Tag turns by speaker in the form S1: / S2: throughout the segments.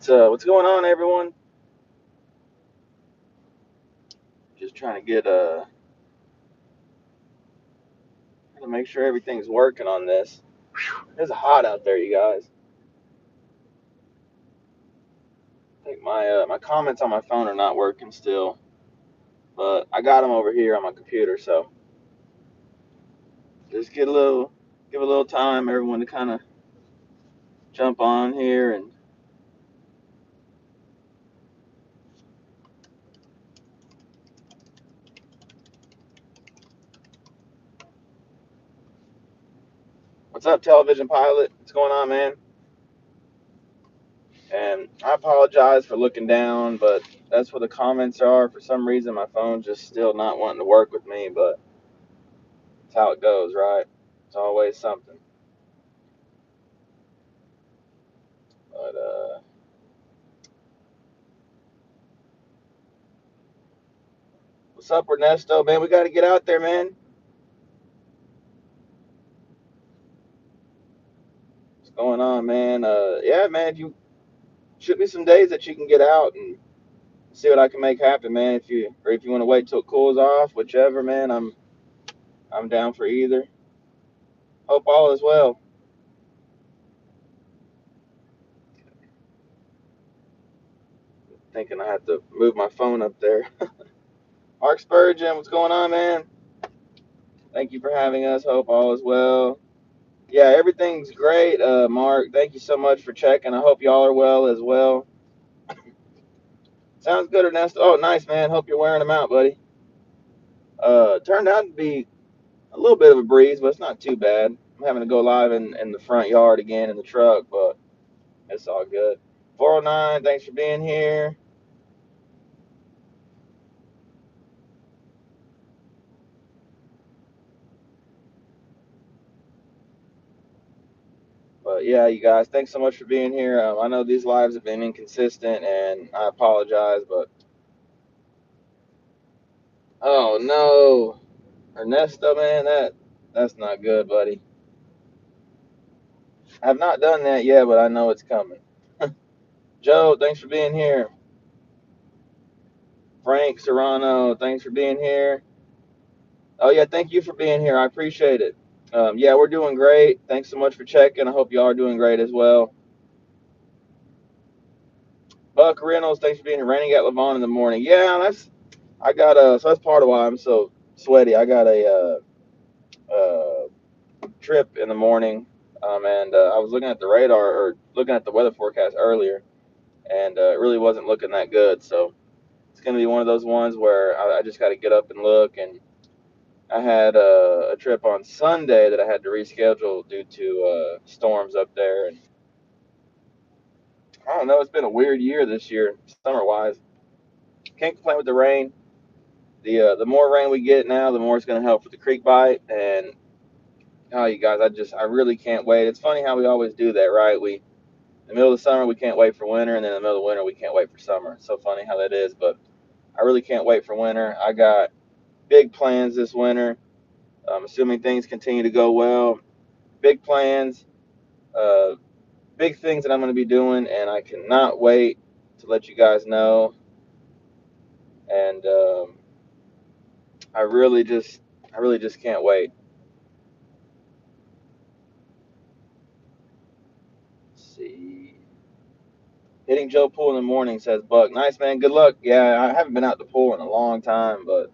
S1: What's going on, everyone? Just trying to trying to make sure everything's working on this. It's hot out there, you guys. I think my comments on my phone are not working still, but I got them over here on my computer. So just give a little time, everyone, to kind of jump on here. And what's up, television pilot? What's going on, man? And I apologize for looking down, but that's where the comments are. For some reason, my phone's just still not wanting to work with me, but that's how it goes, right? It's always something. But what's up, Ernesto? Man, we got to get out there, man. What's going on, man? Yeah, man. You shoot me some days that you can get out and see what I can make happen, man. If you want to wait till it cools off, whichever, man. I'm down for either. Hope all is well. Thinking I have to move my phone up there. Mark Spurgeon, what's going on, man? Thank you for having us. Hope all is well. Yeah, everything's great, Mark. Thank you so much for checking. I hope y'all are well as well. Sounds good, Ernesto. Oh, nice, man. Hope you're wearing them out, buddy. Turned out to be a little bit of a breeze, but it's not too bad. I'm having to go live in the front yard again in the truck, but it's all good. 409, thanks for being here. But yeah, you guys, thanks so much for being here. I know these lives have been inconsistent, and I apologize, but oh no, Ernesto, man, that's not good, buddy. I've not done that yet, but I know it's coming. Joe, thanks for being here. Frank Serrano, thanks for being here. Oh yeah, thank you for being here. I appreciate it. Yeah, we're doing great. Thanks so much for checking. I hope y'all are doing great as well. Buck Reynolds, thanks for being here. Raining at Lavon in the morning. Yeah, I got so that's part of why I'm so sweaty. I got a trip in the morning, and I was looking at the radar or looking at the weather forecast earlier, and it really wasn't looking that good. So it's gonna be one of those ones where I just got to get up and look. And I had a trip on Sunday that I had to reschedule due to storms up there, and I don't know. It's been a weird year this year, summer wise. Can't complain with the rain. The more rain we get now, the more it's going to help with the creek bite. And oh, you guys, I really can't wait. It's funny how we always do that, right? In the middle of the summer we can't wait for winter, and then in the middle of winter we can't wait for summer. It's so funny how that is, but I really can't wait for winter. I got big plans this winter. Assuming things continue to go well. Big plans. Uh, Big things that I'm going to be doing, and I cannot wait to let you guys know. And I really just can't wait. Let's see, hitting Joe Pool in the morning, says Buck. Nice, man. Good luck. Yeah, I haven't been out the pool in a long time, but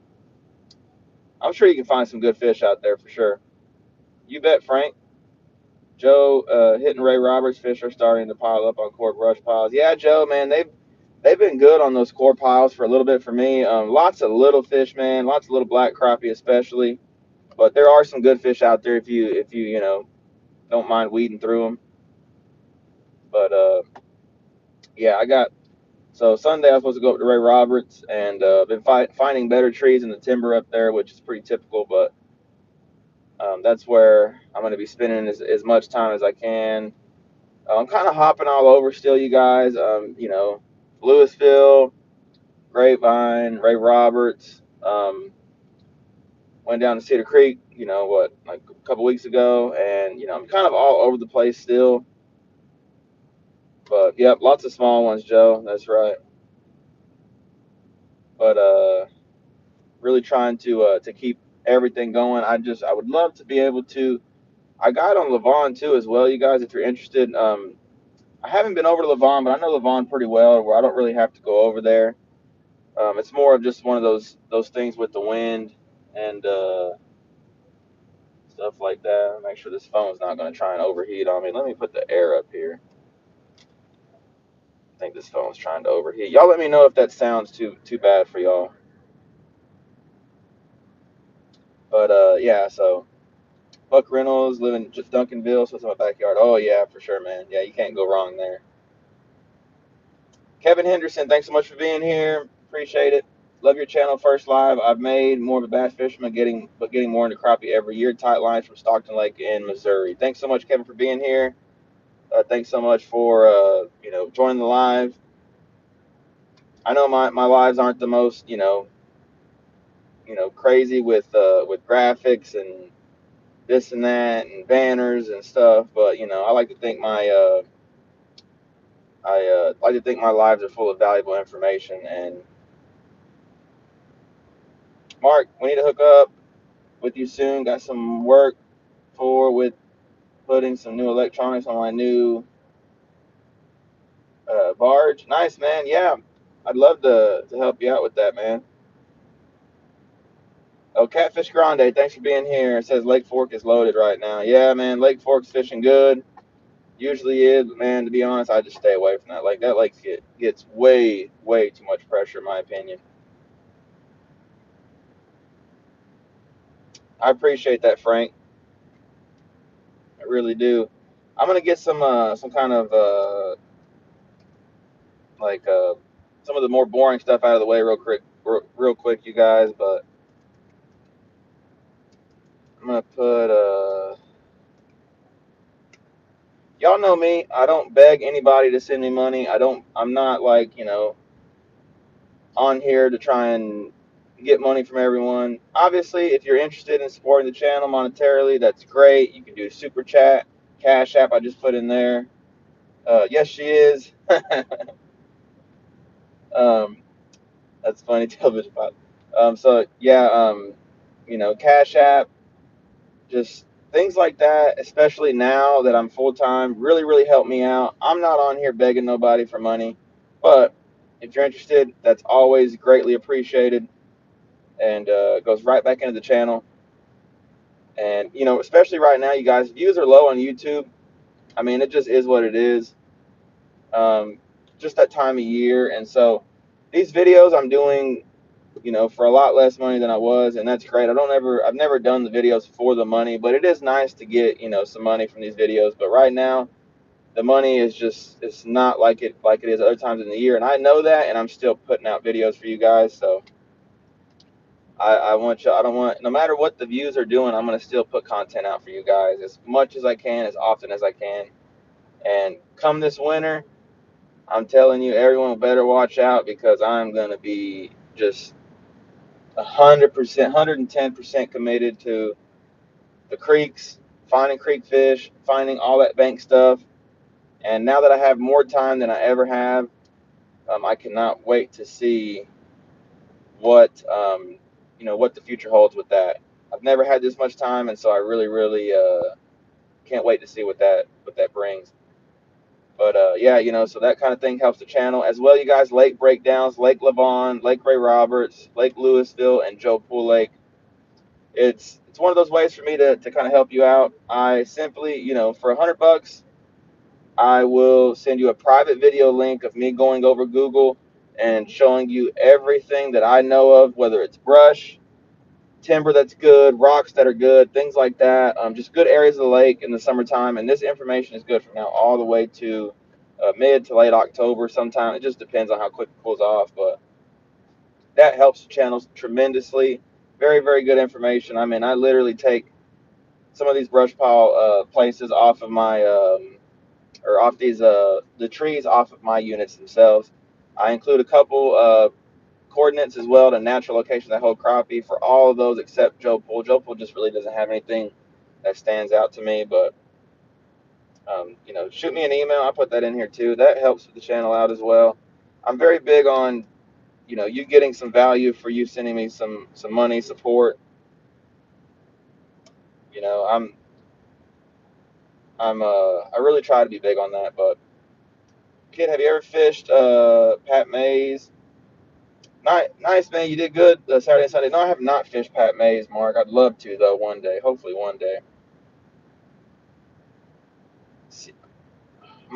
S1: I'm sure you can find some good fish out there for sure. You bet, Frank. Joe, hitting Ray Roberts. Fish are starting to pile up on core brush piles. Yeah, Joe, man, they've been good on those core piles for a little bit for me. Lots of little fish, man. Lots of little black crappie, especially. But there are some good fish out there if you know don't mind weeding through them. But yeah, I got so Sunday I was supposed to go up to Ray Roberts and been finding better trees in the timber up there, which is pretty typical. But that's where I'm going to be spending as much time as I can. I'm kind of hopping all over still, you guys. You know, Lewisville, Grapevine, Ray Roberts. Went down to Cedar Creek, you know, like a couple weeks ago, and you know, I'm kind of all over the place still. But yep, lots of small ones, Joe. That's right. But really trying to keep everything going. I would love to be able to. I got on Lavon too as well, you guys, if you're interested. I haven't been over to Lavon, but I know Lavon pretty well, where I don't really have to go over there. It's more of just one of those things with the wind and stuff like that. Make sure this phone's not going to try and overheat on me. Let me put the air up here. I think this phone's trying to overheat. Y'all let me know if that sounds too bad for y'all. But yeah, so Buck Reynolds living just Duncanville, so it's in my backyard. Oh yeah, for sure, man. Yeah, you can't go wrong there. Kevin Henderson, thanks so much for being here. Appreciate it. Love your channel. First live I've made. More of a bass fisherman, getting more into crappie every year. Tight lines from Stockton Lake in Missouri. Thanks so much, Kevin, for being here. Thanks so much for joining the live. I know my lives aren't the most crazy with graphics and this and that and banners and stuff, but I like to think I like to think my lives are full of valuable information. And Mark, we need to hook up with you soon. Got some work with putting some new electronics on my new barge. Nice, man. Yeah, I'd love to help you out with that, man. Oh, Catfish Grande, thanks for being here. It says Lake Fork is loaded right now. Yeah, man, Lake Fork's fishing good. Usually is, but man, to be honest, I just stay away from that lake. That lake gets way too much pressure, in my opinion. I appreciate that, Frank. I really do. I'm gonna get some kind of like some of the more boring stuff out of the way real quick, you guys. But I'm gonna put y'all know me. I don't beg anybody to send me money. I'm not like on here to try and get money from everyone. Obviously, if you're interested in supporting the channel monetarily, that's great. You can do super chat, cash app. I just put in there. Yes, she is. um, that's funny television pop. So yeah, cash app, just things like that. Especially now that I'm full time, really help me out. I'm not on here begging nobody for money, but if you're interested, that's always greatly appreciated, and goes right back into the channel. And especially right now, you guys, views are low on YouTube. I mean, it just is what it is. Um, just that time of year, and so these videos I'm doing, for a lot less money than I was, and that's great. I've never done the videos for the money, but it is nice to get some money from these videos. But right now, the money is just it's not like it is other times in the year, and I know that, and I'm still putting out videos for you guys. So I want you. I don't want no matter what the views are doing, I'm gonna still put content out for you guys as much as I can, as often as I can. And come this winter, I'm telling you, everyone better watch out, because I'm gonna be just 100%, 110% committed to the creeks, finding creek fish, finding all that bank stuff. And now that I have more time than I ever have, I cannot wait to see what what the future holds with that. I've never had this much time, and so I really can't wait to see what that brings. But yeah, so that kind of thing helps the channel as well. You guys, lake breakdowns, Lake Lavon, Lake Ray Roberts, Lake Lewisville, and Joe Pool Lake. It's one of those ways for me to kind of help you out. I simply, for $100, I will send you a private video link of me going over Google and showing you everything that I know of, whether it's brush, timber that's good, rocks that are good, things like that. Just good areas of the lake in the summertime. And this information is good from now all the way to mid to late October sometime. It just depends on how quick it cools off. But that helps the channels tremendously. Very good information. I mean, I literally take some of these brush pile places off of my or off these the trees off of my units themselves. I include a couple coordinates as well to natural locations that hold crappie for all of those except Joe Pool. Joe Pool just really doesn't have anything that stands out to me, but Shoot me an email. I put that in here too. That helps with the channel out as well. I'm very big on, you getting some value for you sending me some money support. You know, I really try to be big on that. But kid, have you ever fished Pat Mays? Nice, man. You did good Saturday and Sunday. No, I have not fished Pat Mays, Mark. I'd love to though one day. Hopefully one day.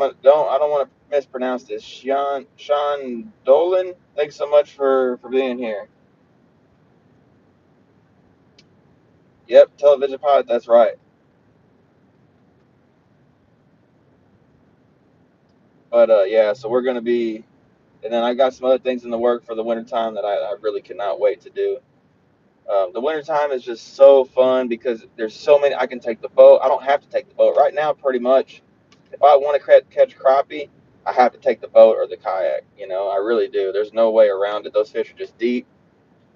S1: I don't want to mispronounce this. Sean Dolan. Thanks so much for being here. Yep, television pilot. That's right. But yeah, so we're gonna be, and then I got some other things in the work for the wintertime that I really cannot wait to do. The wintertime is just so fun because there's so many. I can take the boat. I don't have to take the boat right now. Pretty much, if I want to catch crappie, I have to take the boat or the kayak. I really do. There's no way around it. Those fish are just deep,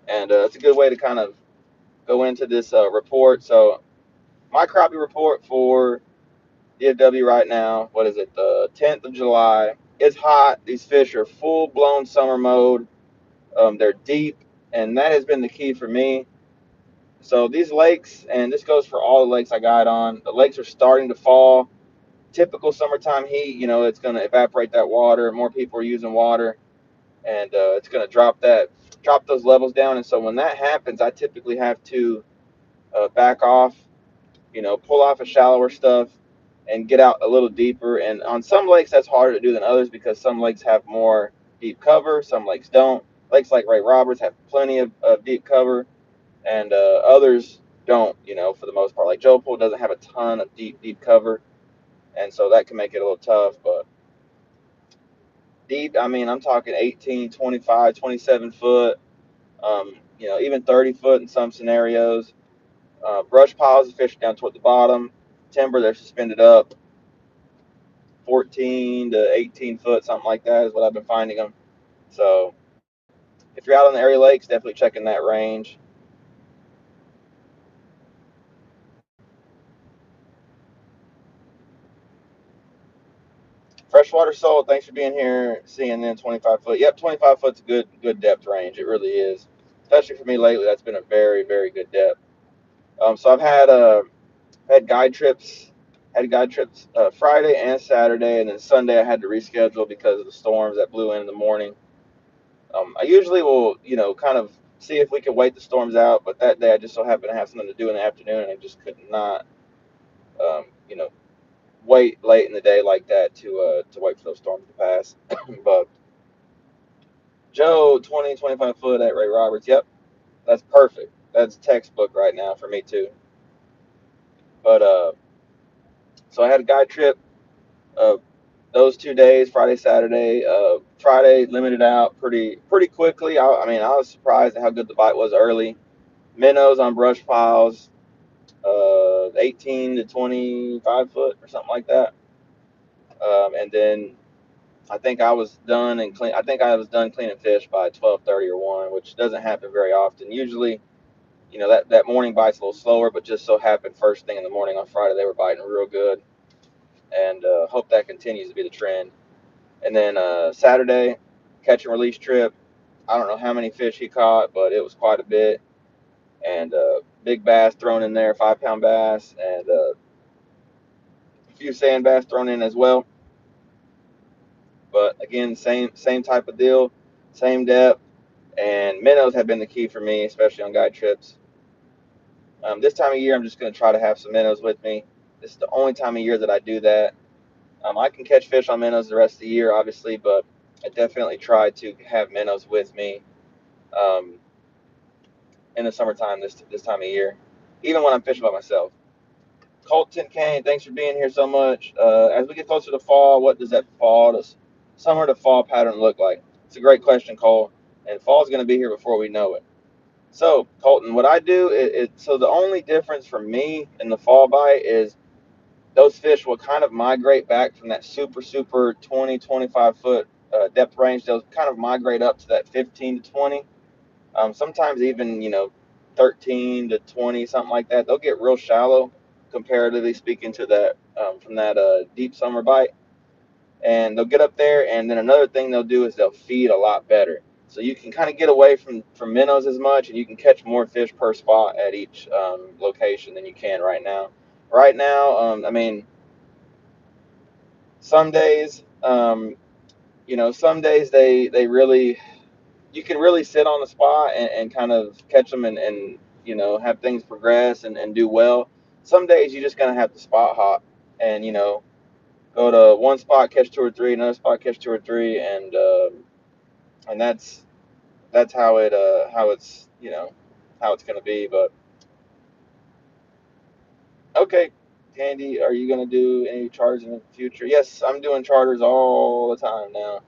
S1: and it's a good way to kind of go into this report. So my crappie report for DFW right now. What is it? The 10th of July. It's hot. These fish are full blown summer mode. They're deep, and that has been the key for me. So these lakes, and this goes for all the lakes I guide on, the lakes are starting to fall. Typical summertime heat, it's going to evaporate that water. More people are using water, and it's going to drop those levels down. And so when that happens, I typically have to back off, pull off of shallower stuff and get out a little deeper. And on some lakes, that's harder to do than others because some lakes have more deep cover, some lakes don't. Lakes like Ray Roberts have plenty of deep cover, and others don't. For the most part, like Joe Pool doesn't have a ton of deep cover, and so that can make it a little tough. But deep, I mean, I'm talking 18, 25, 27 foot, even 30 foot in some scenarios. Brush piles, the fish are down toward the bottom. Timber, they're suspended up 14 to 18 foot, something like that is what I've been finding them. So if you're out on the area lakes, definitely check in that range. Freshwater sole, thanks for being here. CNN 25 foot. Yep, 25 foot's a good depth range. It really is. Especially for me lately, that's been a very, very good depth. So I've had guide trips Friday and Saturday, and then Sunday I had to reschedule because of the storms that blew in the morning. I usually will, kind of see if we could wait the storms out, but that day I just so happened to have something to do in the afternoon, and I just could not, um, you know, wait late in the day like that to wait for those storms to pass. But Joe, 20 25 foot at Ray Roberts. Yep, that's perfect. That's textbook right now for me too. But so I had a guide trip. Uh, those 2 days, Friday, Saturday. Friday limited out pretty quickly. I mean, I was surprised at how good the bite was early. Minnows on brush piles, 18 to 25 foot or something like that. And then I think I was done and clean. I think I was done cleaning fish by 12:30 or 1, which doesn't happen very often. Usually, that morning bite's a little slower, but just so happened first thing in the morning on Friday they were biting real good, and hope that continues to be the trend. And then Saturday, catch and release trip. I don't know how many fish he caught, but it was quite a bit. And big bass thrown in there, 5 pound bass, and a few sand bass thrown in as well. But again, same type of deal, same depth. And minnows have been the key for me, especially on guide trips. This time of year, I'm just going to try to have some minnows with me. This is the only time of year that I do that. I can catch fish on minnows the rest of the year, obviously, but I definitely try to have minnows with me um, in the summertime this time of year, even when I'm fishing by myself. Colton Kane, thanks for being here so much. As we get closer to fall, what does that summer to fall pattern look like? It's a great question, Cole. And fall's going to be here before we know it. So, Colton, what I do so the only difference for me in the fall bite is those fish will kind of migrate back from that super 20, 25 foot depth range. They'll kind of migrate up to that 15 to 20. Sometimes even, 13 to 20, something like that. They'll get real shallow comparatively speaking to that from that deep summer bite. And they'll get up there, and then another thing they'll do is they'll feed a lot better. So you can kind of get away from minnows as much, and you can catch more fish per spot at each location than you can right now. Right now, I mean, some days, some days they really you can really sit on the spot and kind of catch them and have things progress and do well. Some days you just gonna have to spot hop and go to one spot, catch two or three, another spot, catch two or three, and that's how it's how it's gonna be. But okay, Candy, are you gonna do any charters in the future? Yes, I'm doing charters all the time now.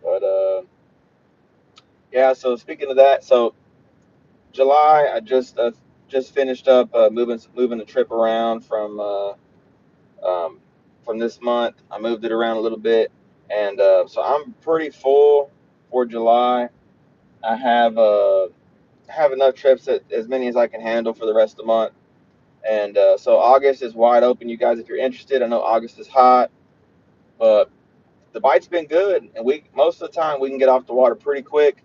S1: But yeah. So speaking of that, so July, I just finished up moving the trip around um, from this month. I moved it around a little bit, and so I'm pretty full for July. I have enough trips as many as I can handle for the rest of the month. And so August is wide open, you guys. If you're interested, I know August is hot, but the bite's been good, and we most of the time we can get off the water pretty quick.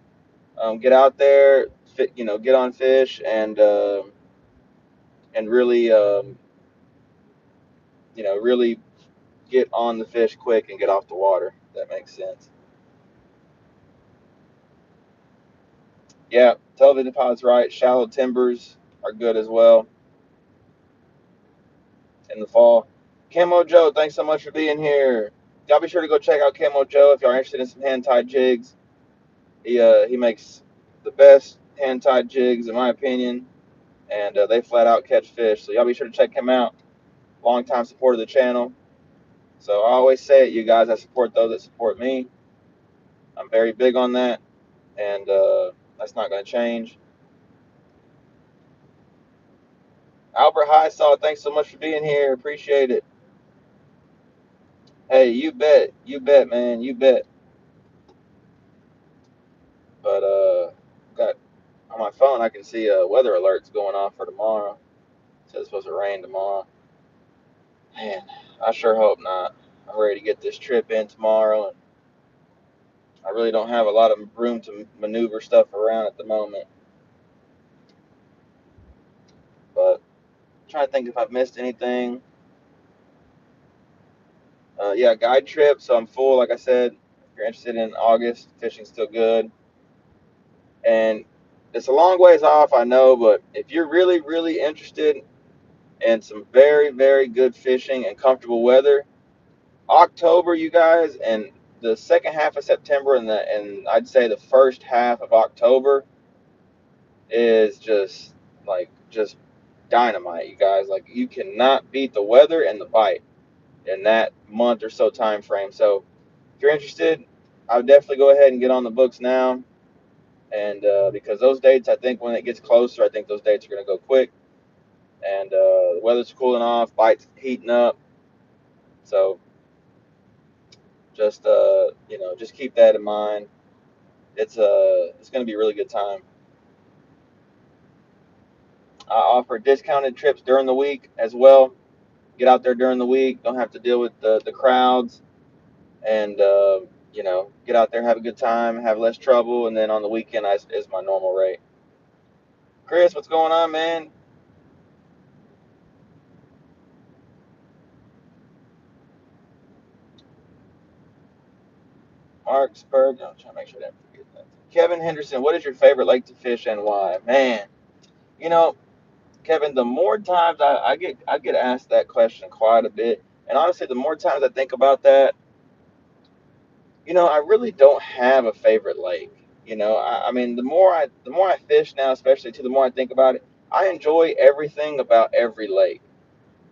S1: Get out there, get on fish, and really, really get on the fish quick and get off the water. If that makes sense. Yeah, television pilot's right. Shallow timbers are good as well in the fall. Camo Joe, thanks so much for being here. Y'all be sure to go check out Camo Joe if y'all are interested in some hand tied jigs. He makes the best hand tied jigs in my opinion, and they flat out catch fish. So y'all be sure to check him out. Long time supporter of the channel. So I always say it, you guys. I support those that support me. I'm very big on that, and that's not going to change. Albert Highsaw, thanks so much for being here. Appreciate it. Hey, you bet, man, you bet. But got on my phone, I can see weather alerts going off for tomorrow. It says it's supposed to rain tomorrow. Man, I sure hope not. I'm ready to get this trip in tomorrow, and I really don't have a lot of room to maneuver stuff around at the moment. But I'm trying to think if I've missed anything. Yeah, guide trip. So I'm full. Like I said, if you're interested in August, fishing's still good, and it's a long ways off, I know. But if you're really, really interested in some very, very good fishing and comfortable weather, October, you guys, and the second half of September and I'd say the first half of October is just dynamite, you guys. Like you cannot beat the weather and the bite in that month or so time frame. So if you're interested, I would definitely go ahead and get on the books now. And because those dates, I think when it gets closer, I think those dates are going to go quick. And the weather's cooling off, bites heating up. So just just keep that in mind. It's going to be a really good time. I offer discounted trips during the week as well. Get out there during the week. Don't have to deal with the crowds, and get out there, have a good time, have less trouble, and then on the weekend is my normal rate. Chris, what's going on, man? Marksburg. I'm trying to make sure I didn't forget that. Kevin Henderson, what is your favorite lake to fish and why? Man, you know, Kevin, the more times I get asked that question quite a bit, and honestly, the more times I think about that, I really don't have a favorite lake. I mean, the more I fish now, especially the more I think about it, I enjoy everything about every lake.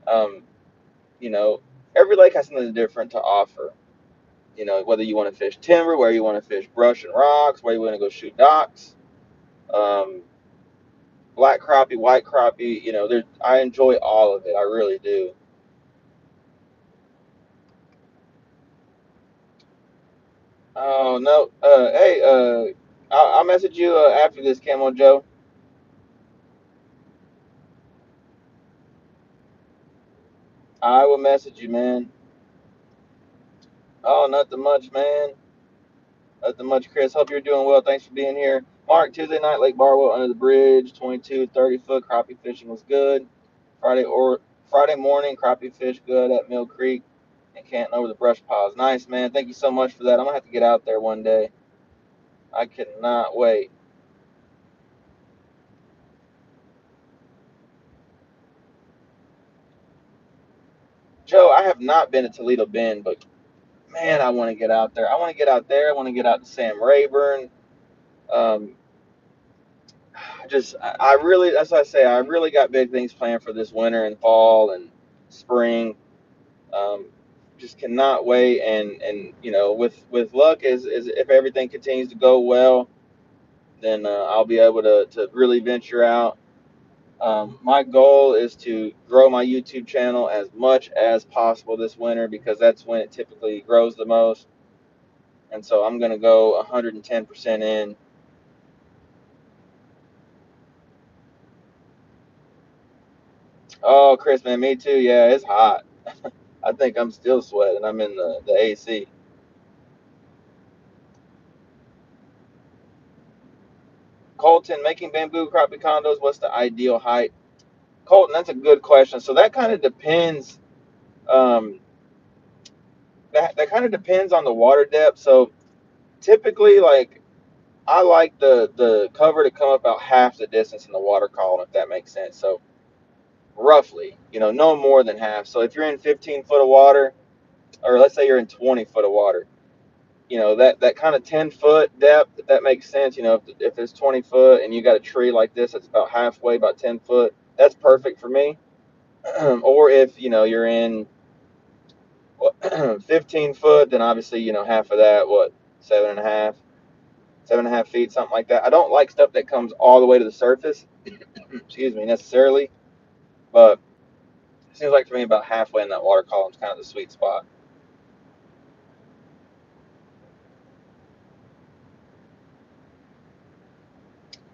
S1: Um, you know, every lake has something different to offer. Whether you want to fish timber, where you want to fish brush and rocks, where you want to go shoot docks, um, black crappie, white crappie. I enjoy all of it. I really do. Oh no. Hey, I'll message you after this, Camo Joe. I will message you, man. Oh, nothing much, man. Nothing much, Chris. Hope you're doing well. Thanks for being here. Mark, Tuesday night, Lake Barwell under the bridge, 22, 30 foot crappie fishing was good. Friday morning, crappie fish good at Mill Creek and Canton over the brush piles. Nice, man. Thank you so much for that. I'm gonna have to get out there one day. I cannot wait. Joe, I have not been to Toledo Bend, but man, I want to get out there. I want to get out there. I want to get out to Sam Rayburn. Um, I really, that's what I say. I really got big things planned for this winter and fall and spring. Um, just cannot wait. And with luck, is if everything continues to go well, then I'll be able to really venture out. My goal is to grow my YouTube channel as much as possible this winter because that's when it typically grows the most. And so I'm going to go 110% in. Oh, Chris, man, me too. Yeah, it's hot. I think I'm still sweating. I'm in the AC. Colton, making bamboo crappie condos, what's the ideal height? Colton, that's a good question. So that kind of depends. Um, that kind of depends on the water depth. So typically, like I like the cover to come about half the distance in the water column, if that makes sense. So roughly, no more than half. So if you're in 15 foot of water, or let's say you're in 20 foot of water, that kind of 10 foot depth, if that makes sense. If there's 20 foot and you got a tree like this that's about halfway, about 10 foot, that's perfect for me. Or if you're in 15 foot, then obviously half of that, what, seven and a half, 7.5 feet, something like that. I don't like stuff that comes all the way to the surface, excuse me, necessarily, but it seems like for me about halfway in that water column is kind of the sweet spot.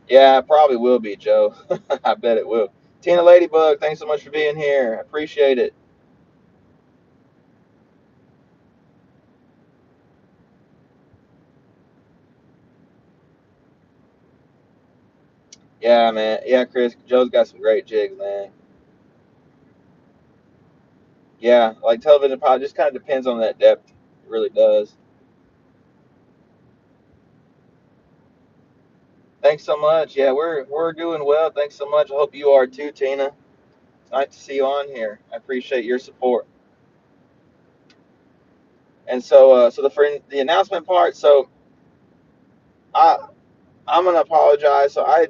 S1: Yeah, it probably will be, Joe. I bet it will. Tina Ladybug, thanks so much for being here. I appreciate it. Yeah, man. Yeah, Chris. Joe's got some great jigs, man. Yeah, like television pod just kind of depends on that depth. It really does. Thanks so much. Yeah, we're doing well. Thanks so much. I hope you are too, Tina. It's nice to see you on here. I appreciate your support. And so, for the announcement part. So I I'm gonna apologize. So I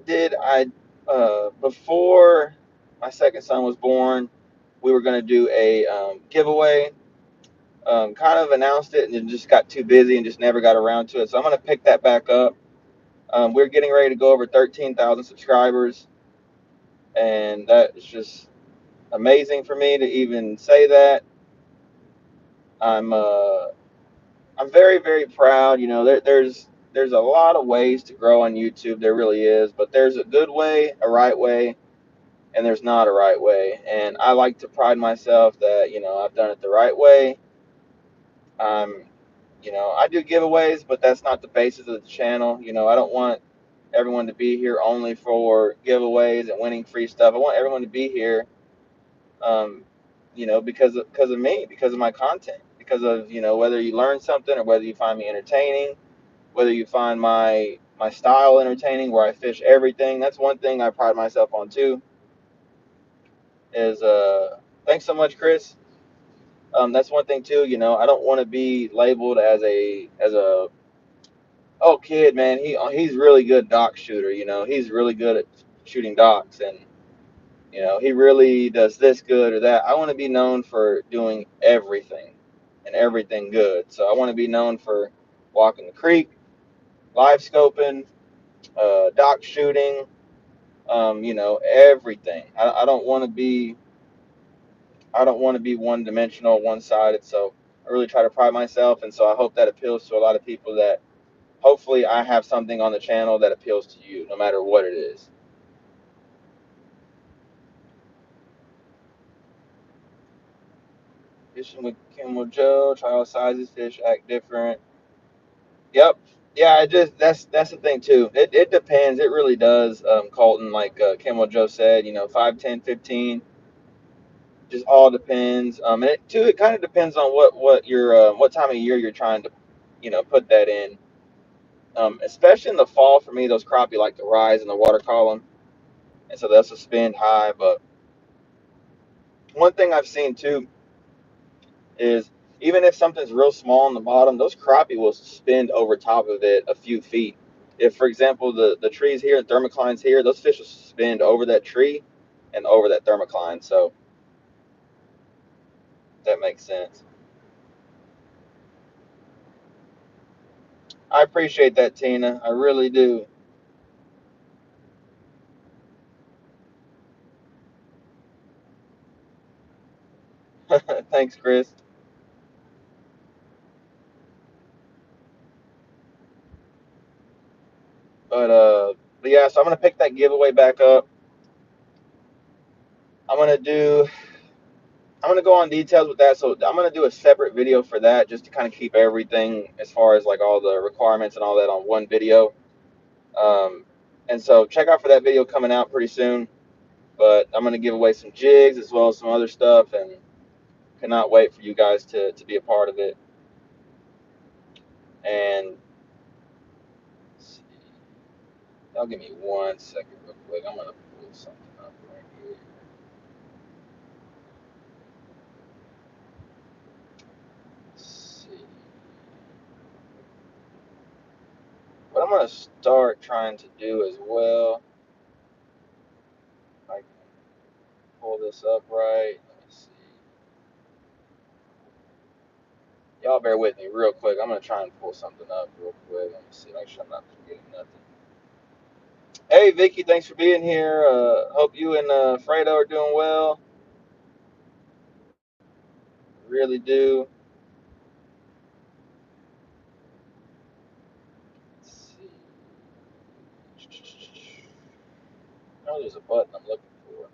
S1: before my second son was born, we were gonna do a giveaway. Kind of announced it and then just got too busy and just never got around to it. So I'm gonna pick that back up. We're getting ready to go over 13,000 subscribers, and that is just amazing for me to even say that. I'm uh, I'm very very proud. There's a lot of ways to grow on YouTube. There really is, but there's a good way, a right way, and there's not a right way. And I like to pride myself that I've done it the right way. I'm I do giveaways, but that's not the basis of the channel. I don't want everyone to be here only for giveaways and winning free stuff. I want everyone to be here, um, because of me, because of my content, because of whether you learn something or whether you find me entertaining, whether you find my style entertaining, where I fish everything. That's one thing I pride myself on too. Is thanks so much, Chris. That's one thing too. I don't want to be labeled as a oh kid, man. He's really good dock shooter. He's really good at shooting docks, and he really does this good or that. I want to be known for doing everything and everything good. So I want to be known for walking the creek, live scoping, dock shooting, everything. I don't want to be one dimensional, one sided. So I really try to pride myself, and so I hope that appeals to a lot of people. That hopefully I have something on the channel that appeals to you, no matter what it is. Fishing with Camel Joe, try all sizes, fish act different. Yep. Yeah, it just that's the thing too. It depends. It really does, Colton, like Camel Joe said, 5, 10, 15. Just all depends. And it too, it kind of depends on what your what time of year you're trying to, put that in. Especially in the fall, for me, those crappie like to rise in the water column, and so they'll suspend high. But one thing I've seen too is even if something's real small on the bottom, those crappie will suspend over top of it a few feet. If, for example, the trees here and thermoclines here, those fish will suspend over that tree and over that thermocline. So that makes sense. I appreciate that, Tina. I really do. Thanks, Chris. But but yeah, so I'm gonna pick that giveaway back up. I'm gonna do I'm gonna go on details with that. So I'm gonna do a separate video for that, just to kind of keep everything as far as like all the requirements and all that on one video. Um, and so check out for that video coming out pretty soon. But I'm gonna give away some jigs as well as some other stuff, and cannot wait for you guys to be a part of it. And y'all give me 1 second real quick. I'm gonna pull something up right here. Let's see. What I'm gonna start trying to do as well, if I can pull this up right. Let me see. Y'all bear with me real quick. I'm gonna try and pull something up real quick. Let me see. Make sure I'm not forgetting nothing. Hey Vicky, thanks for being here. Hope you and Fredo are doing well. Really do. Let's see. Oh, there's a button I'm looking for.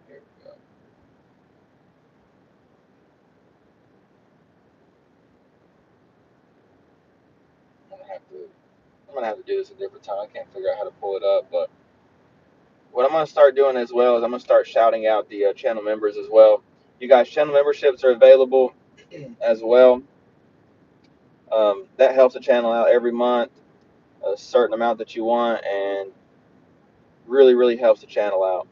S1: Here we go. I'm gonna have to. I'm gonna have to do this a different time. I can't figure out how to pull it up, but what I'm gonna start doing as well is I'm gonna start shouting out the channel members as well. You guys, channel memberships are available as well. That helps the channel out every month, a certain amount that you want, and really, really helps the channel out.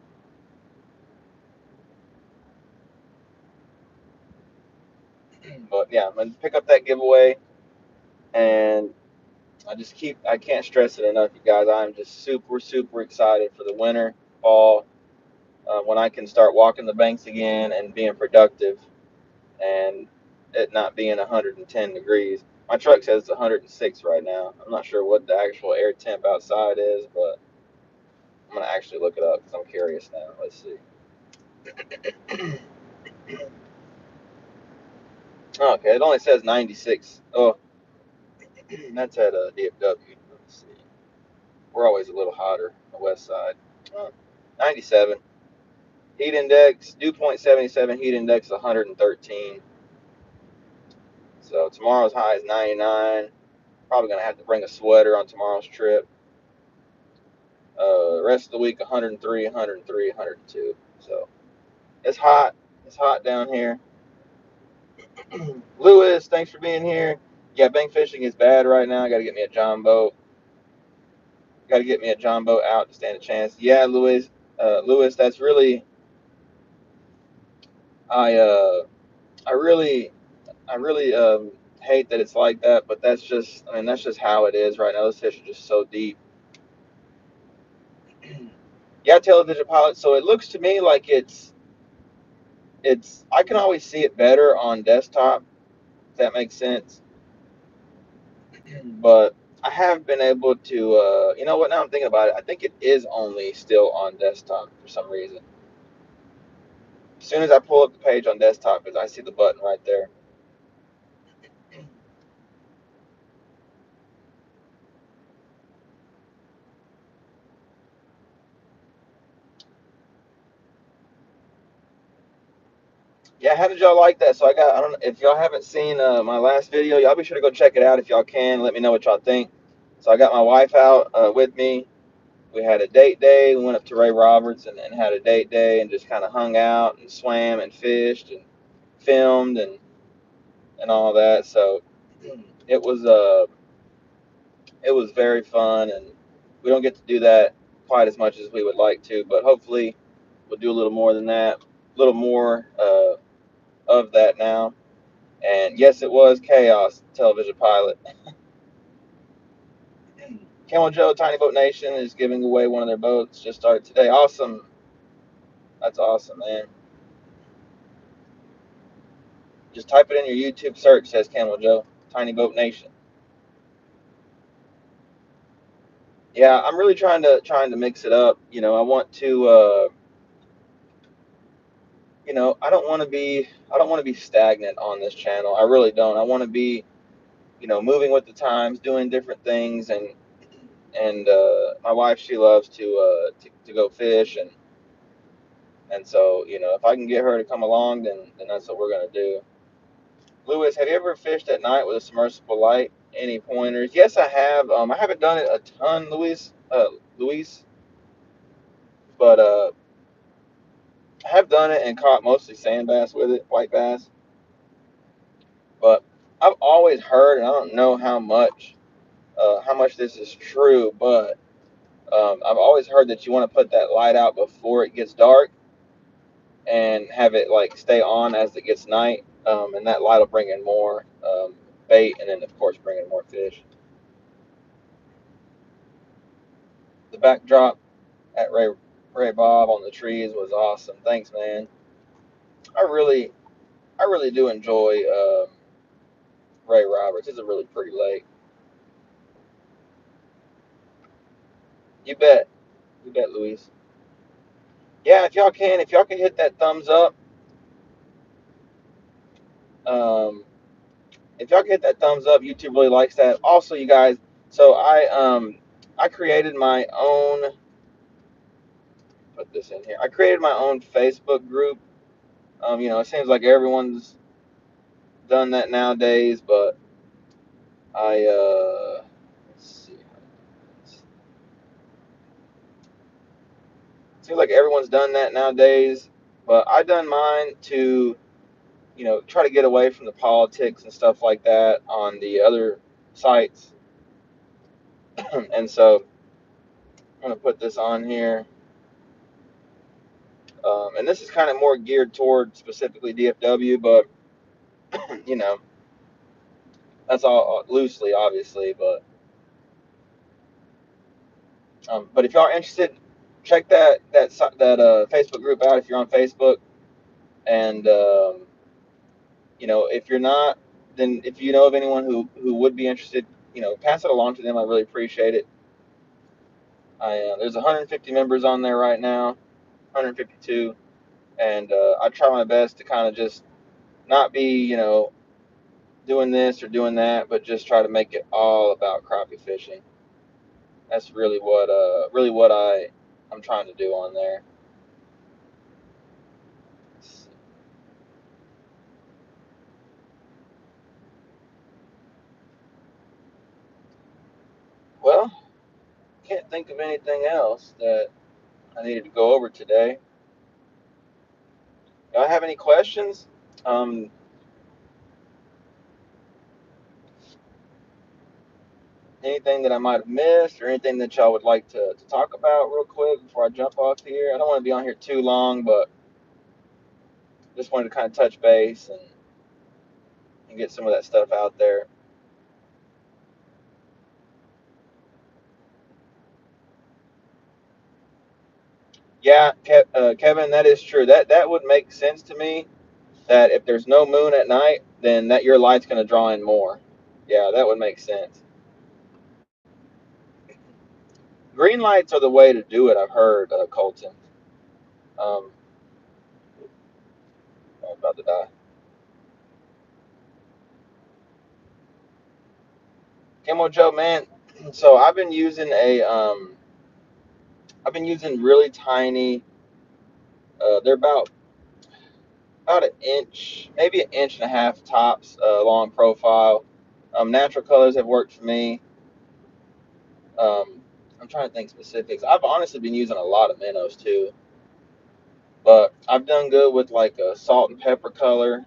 S1: But yeah, I'm gonna pick up that giveaway, and I can't stress it enough, you guys. I'm just super, super excited for the winter, fall, when I can start walking the banks again and being productive, and it not being 110 degrees. My truck says it's 106 right now. I'm not sure what the actual air temp outside is, but I'm gonna actually look it up because I'm curious now. Let's see. Okay, it only says 96. Oh, that's at DFW. Let's see. We're always a little hotter on the west side. Oh, 97. Heat index, dew point 77. Heat index 113. So tomorrow's high is 99. Probably gonna have to bring a sweater on tomorrow's trip. Rest of the week 103, 103, 102. So it's hot. It's hot down here. Lewis, thanks for being here. Yeah, bank fishing is bad right now. I got to get me a John boat. Got to get me a John boat out to stand a chance. Yeah, Lewis. Lewis, that's really I. I really, I really hate that it's like that, but that's just. I mean, that's just how it is right now. Those fish are just so deep. Yeah, television pilot. So it looks to me like it's. I can always see it better on desktop. If that makes sense. But I have been able to, you know what, now I'm thinking about it, I think it is only still on desktop for some reason. As soon as I pull up the page on desktop, I see the button right there. Yeah, how did y'all like that? So I don't know if y'all haven't seen my last video, y'all be sure to go check it out if y'all can. Let me know what y'all think. So I got my wife out with me. We had a date day. We went up to Ray Roberts and had a date day and just kind of hung out and swam and fished and filmed and all that. So it was it was very fun, and we don't get to do that quite as much as we would like to, but hopefully we'll do a little more than that, a little more of that now. And yes, it was Chaos television pilot. Camel Joe Tiny Boat Nation is giving away one of their boats. Just started today. Awesome. That's awesome, man. Just type it in your YouTube search, says Camel Joe Tiny Boat Nation. Yeah, I'm really trying to mix it up. I want to I don't want to be stagnant on this channel. I really don't. I want to be, moving with the times, doing different things, and my wife, she loves to go fish, and so if I can get her to come along, then that's what we're gonna do. Lewis, have you ever fished at night with a submersible light? Any pointers? Yes, I have. I haven't done it a ton, Luis, but I have done it and caught mostly sand bass with it, white bass. But I've always heard, and I don't know how much this is true, but I've always heard that you want to put that light out before it gets dark and have it like stay on as it gets night, and that light will bring in more bait, and then of course bring in more fish. The backdrop at Ray Bob on the trees was awesome. Thanks, man. I really I really do enjoy Ray Roberts. It's a really pretty lake. You bet, you bet, Luis. Yeah, if y'all can hit that thumbs up, um, if y'all can hit that thumbs up, YouTube really likes that. Also, you guys, so I created my own. Put this in here. I created my own Facebook group. It seems like everyone's done that nowadays, but I let's see. Seems like everyone's done that nowadays, but I done mine to try to get away from the politics and stuff like that on the other sites. And so I'm gonna put this on here. And this is kind of more geared toward specifically DFW, but you know that's all loosely, obviously. But if y'all are interested, check that Facebook group out if you're on Facebook. And if you're not, then if you know of anyone who would be interested, pass it along to them. I really appreciate it. There's 150 members on there right now, 152, and I try my best to kind of just not be, doing this or doing that, but just try to make it all about crappie fishing. That's really what I'm trying to do on there. Well, can't think of anything else that I needed to go over today. Do I have any questions? Um, Anything that I might have missed, or anything that y'all would like to talk about real quick before I jump off here? I don't want to be on here too long, but just wanted to kind of touch base and get some of that stuff out there. Yeah, Kevin, that is true. That would make sense to me. That if there's no moon at night, then that your light's going to draw in more. Yeah, that would make sense. Green lights are the way to do it. I've heard, Colton. Um, I'm about to die. Camo Joe, man. So I've been using really tiny. They're about about an inch, maybe an inch and a half tops, long profile. Natural colors have worked for me. Um, I'm trying to think specifics. I've honestly been using a lot of minnows too, but I've done good with like a salt and pepper color.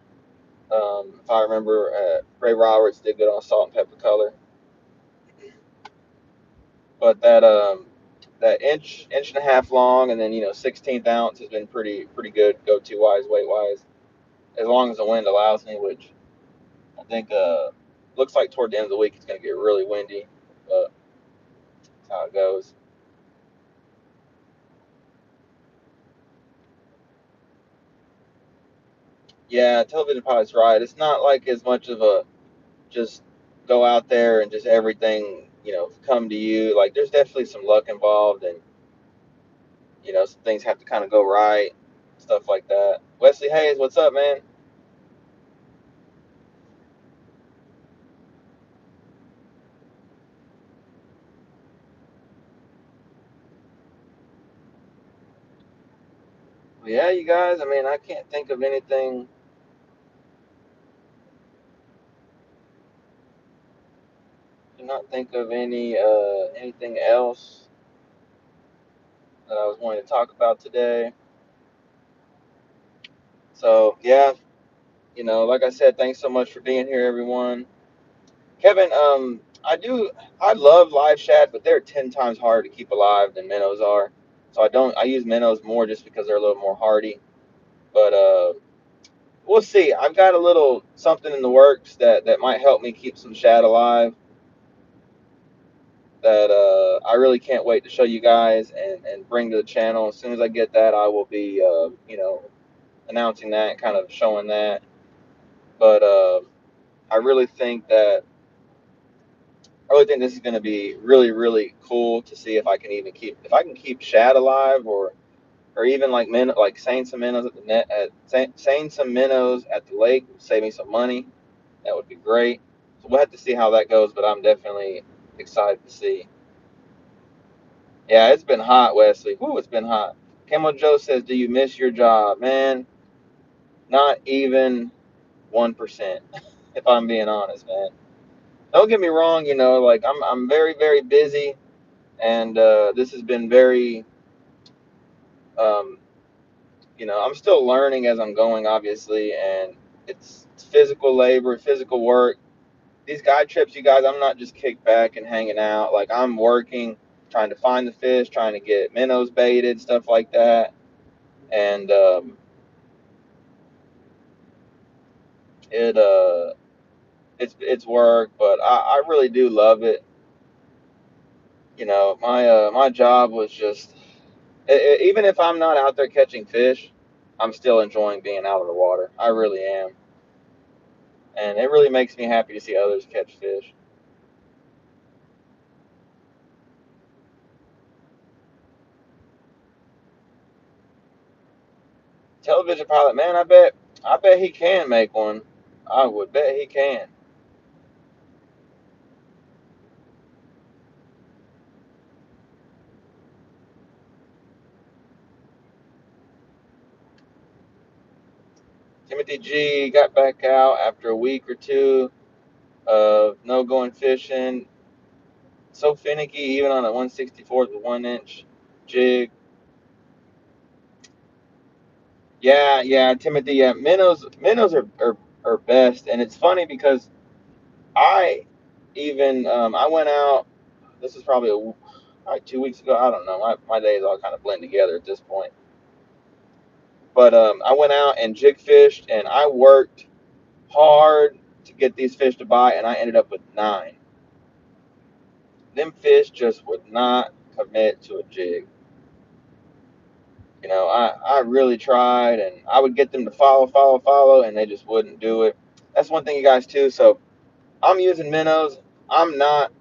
S1: If I remember, Ray Roberts did good on salt and pepper color. But that inch and a half long, and then 16th ounce has been pretty good go to wise, weight wise, as long as the wind allows me, which I think looks like toward the end of the week it's going to get really windy, but that's how it goes. Yeah, television pilot's right. It's not like as much of a just go out there and just everything come to you. Like there's definitely some luck involved, and some things have to kind of go right, stuff like that. Wesley Hayes, what's up, man? Well, yeah, you guys. I mean, I can't think of anything. Cannot think of anything else that I was wanting to talk about today. So yeah, like I said, thanks so much for being here, everyone. Kevin, I love live chat, but they're 10 times harder to keep alive than minnows are. So I use minnows more just because they're a little more hardy. But we'll see. I've got a little something in the works that might help me keep some shad alive. That I really can't wait to show you guys and bring to the channel. As soon as I get that, I will be announcing that, kind of showing that. But I really think that I really think this is going to be really cool to see if I can keep shad alive, or even like saying some minnows at the net at saying some minnows at the lake would save me some money. That would be great. So we'll have to see how that goes, but I'm definitely excited to see. Yeah, it's been hot, Wesley. Whoo, it's been hot. Camel Joe says, "Do you miss your job, man?" Not even 1%, if I'm being honest, man. Don't get me wrong. Like I'm very busy, and this has been very um, I'm still learning as I'm going, obviously, and it's physical labor, physical work. These guide trips, you guys, I'm not just kicked back and hanging out. Like I'm working, trying to find the fish, trying to get minnows baited, stuff like that, and it it's work, but I really do love it. My job was just even if I'm not out there catching fish, I'm still enjoying being out of the water. I really am, and it really makes me happy to see others catch fish. Television pilot, man, I bet he can make one. I would bet he can. Timothy G got back out after a week or two of no going fishing. So finicky, even on a 1/64 with 1 inch jig. Yeah, Timothy. Yeah, minnows are best, and it's funny because I I went out. This is probably like 2 weeks ago. I don't know. My days all kind of blend together at this point. But I went out and jig fished, and I worked hard to get these fish to bite, and I ended up with 9. Them fish just would not commit to a jig. I really tried, and I would get them to follow, and they just wouldn't do it. That's one thing, you guys, too. So I'm using minnows. I'm not,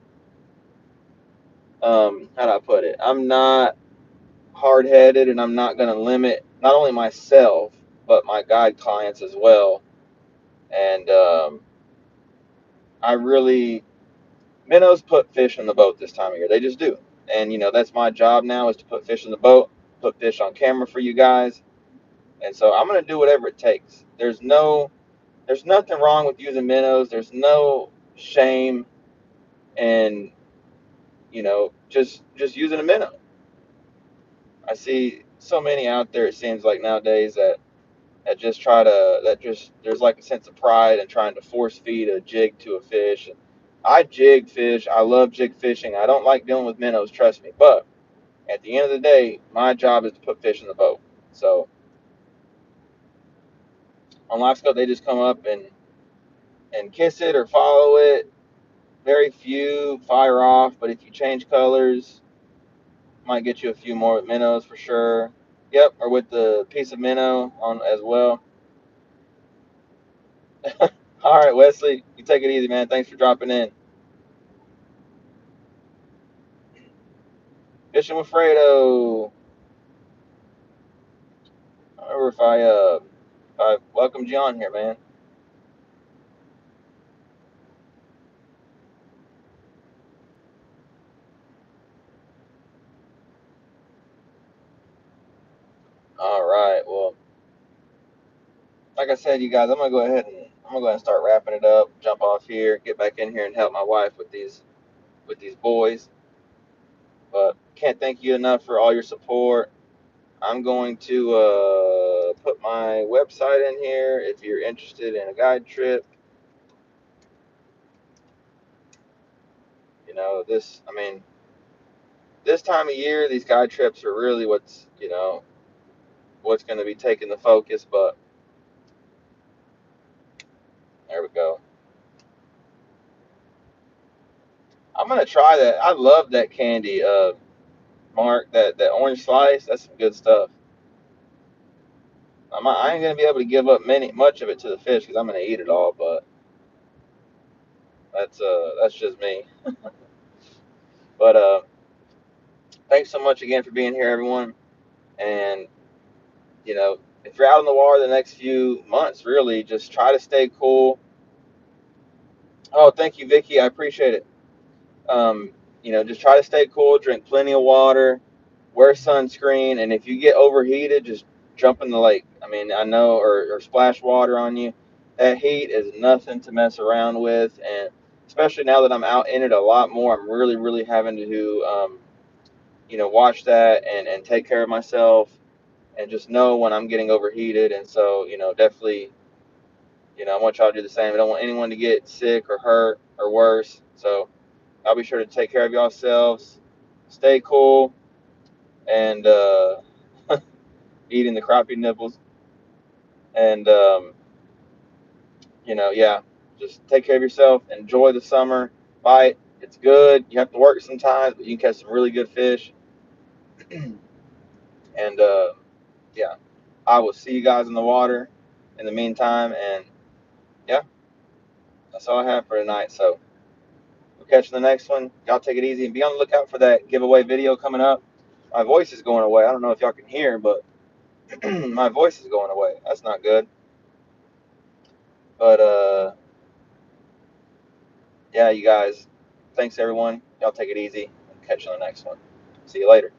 S1: how do I put it? I'm not hard headed, and I'm not going to limit not only myself, but my guide clients as well. And I really, minnows put fish in the boat this time of year. They just do. And, that's my job now is to put fish in the boat, put fish on camera for you guys. And so I'm gonna do whatever it takes. There's nothing wrong with using minnows. There's no shame in just using a minnow. I see so many out there. It seems like nowadays that just there's like a sense of pride in trying to force feed a jig to a fish. I jig fish. I love jig fishing. I don't like dealing with minnows. Trust me. But at the end of the day, my job is to put fish in the boat. So on live scope, they just come up and kiss it or follow it. Very few fire off, but if you change colors, might get you a few more with minnows for sure. Yep, or with the piece of minnow on as well. All right, Wesley, you take it easy, man. Thanks for dropping in. Fishing with Fredo. I remember if I welcomed you on here, man. All right, well, like I said, you guys, I'm gonna go ahead and start wrapping it up. Jump off here, get back in here, and help my wife with these boys. But can't thank you enough for all your support. I'm going to put my website in here if you're interested in a guide trip. I mean, this time of year, these guide trips are really what's going to be taking the focus. But there we go. I'm going to try that. I love that candy, Mark, that orange slice. That's some good stuff. I ain't going to be able to give up much of it to the fish because I'm going to eat it all, but that's just me. But thanks so much again for being here, everyone. And if you're out on the water the next few months, really just try to stay cool. Oh, thank you, Vicky. I appreciate it. Um, just try to stay cool, drink plenty of water, wear sunscreen, and if you get overheated, just jump in the lake. I mean, I know, or splash water on you. That heat is nothing to mess around with, and especially now that I'm out in it a lot more, I'm really, really having to, watch that and take care of myself and just know when I'm getting overheated. And so, definitely, I want y'all to do the same. I don't want anyone to get sick or hurt or worse. So I'll be sure to take care of yourselves, stay cool, and eating the crappie nipples. And, yeah, just take care of yourself. Enjoy the summer. Bite. It's good. You have to work sometimes, but you can catch some really good fish. And, yeah, I will see you guys in the water in the meantime. And, yeah, that's all I have for tonight. So we'll catch you in the next one. Y'all take it easy and be on the lookout for that giveaway video coming up. My voice is going away. I don't know if y'all can hear, but my voice is going away. That's not good. But yeah, you guys. Thanks everyone. Y'all take it easy. Catch you on the next one. See you later.